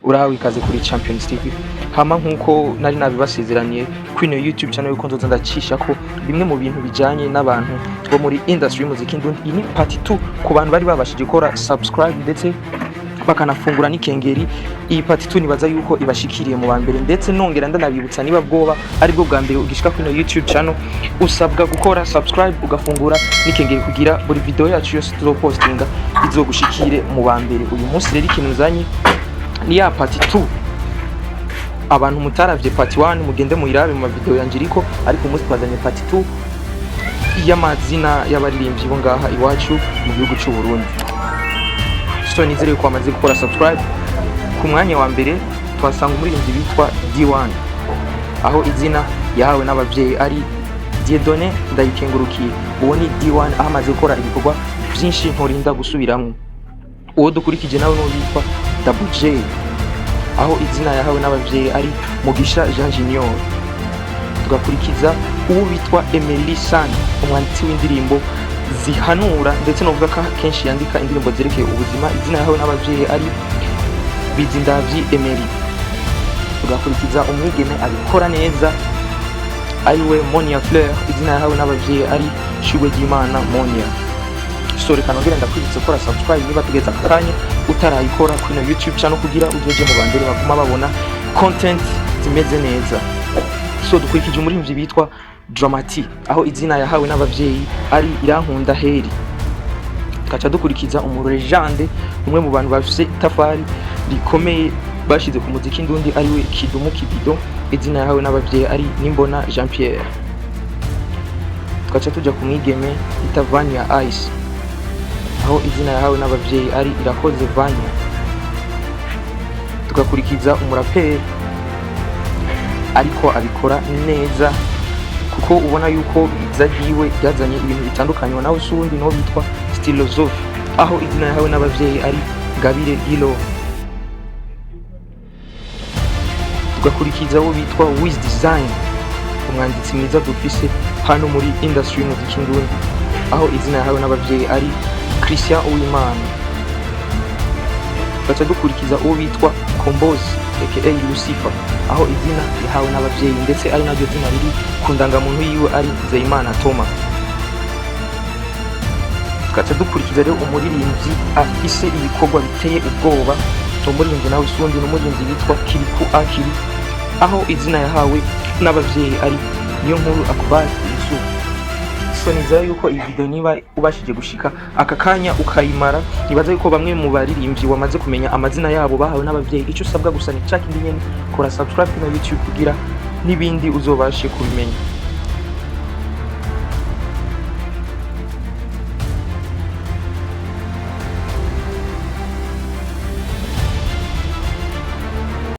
urahawe ikaze kuri Champions TV. Hama nkuko nari nabibasezeraniye kuri YouTube channel yuko nzoza ndacisha ko bimwe mu bintu bijanye n'abantu bo muri industry y'umuziki ndundi. Iyi ni part 2 ku bantu bari babashije gukora subscribe ndetse bakanafungura n'ikengeri. Iyi part 2 nibaza yuko ibashikiriye mu bambere, ndetse nongera ndanabibutsa niba bwoba ari bwo bwa mbere ugishika kuri YouTube channel usabwa gukora subscribe ugafungura n'ikengeri kugira buri video yacu yose tuzopostinga izogushikire mu bambere. Uyu munsi rero ikintu nzanye ni ya part 2. Abantu mutaravye part 1 mugende muirabe mu video yanjiriko, ariko umunsi twazanye part 2 y'amazina y'abaririmbyi bo ngaha iwacu mu gihugu cy'u Burundi. So nizere ko amaze gukora subscribe. Ku mwanya wa mbere twasanga umuririmbyi bitwa D1, aho izina yahawe n'abavyeyi ari Diedone Ndayikengurukiye. Uwo ni D1 aho amaze gukora ibikorwa byinshi ntorinda gusubiramwe. Uwo dukurikije nawe no bitwa Double J, aho izina yahawe n'abavyeyi ari Mugisha Jean Junior. Tugakurikiza uwo bitwa Emelisan, umwanditsi w'indirimbo zihanura ndetse no kuvuga ko kenshi yandika indirimbo zerekeye ubuzima. Izina yahawe n'abavyeyi ari Bizindavyi Emery. Tugakurikiza umwigeme abikora neza ariwe Monia Fleur. Izina yahawe n'abavyeyi ari Shugwe Ryimana Monia. So reka nongere ndakwibutsa gukora subscribe niba tugeza akanya utarayikora kuri YouTube channel kugira uzoje mu bandere baguma babona content zimeze neza. So dukurikije umuririmbyi bitwa Dramati, aho izina yahawe n'abavyeyi ari Irankunda Heri. Kaca dukurikiza umuregende umwe mu bantu bafise itafari rikomeye bashize ku muziki ndundi ariwe Kidumu Kibido. Izina yahawe n'abavyeyi ari Nimbona Jean Pierre. Tukaca tuja ku mwigeme bita Vania Ice, aho izina yahawe n'abavyeyi ari Irakoze Vania. Tugakurikiza umuraperi ariko abikora neza kuko ubona yuko izagiwe yazanye ibintu bitandukanye. Nawe sundi no bitwa Philosophe, aho izina yahawe n'abavyeyi ari Gabire Gilo. Tugakurikiza wo bitwa Wiz Design, umwanditsi mwiza dufise hano muri industry y'umuziki ndundi, aho izina yahawe n'abavyeyi ari Christian Uyamenye. Baca dukurikiza uwo bitwa Kombozi aka Lucifer, aho izina yahawe n'abavyeyi ndetse ari naryo zina riri ku ndangamuntu yiwe ari Nzeyimana Toma. Tukaca dukurikiza rero umuririmbyi afise ibikorwa biteye ubwoba. Umuririmbyi nawe sundi n'umuririmbyi bitwa Kiriku Akiri, aho izina yahawe n'abavyeyi ari niyo nkuru Akubati Yusufu. So nizera yuko iyi video niba ubashije gushika aka kanya ukayimara, nibaza yuko bamwe mu baririmbyi wamaze kumenya amazina yabo bahawe n'abavyeyi. Icyo usabwa gusa ni cya kindi nyene, kora subscribe kuri YouTube kugira nibindi uzobashe kubimenya.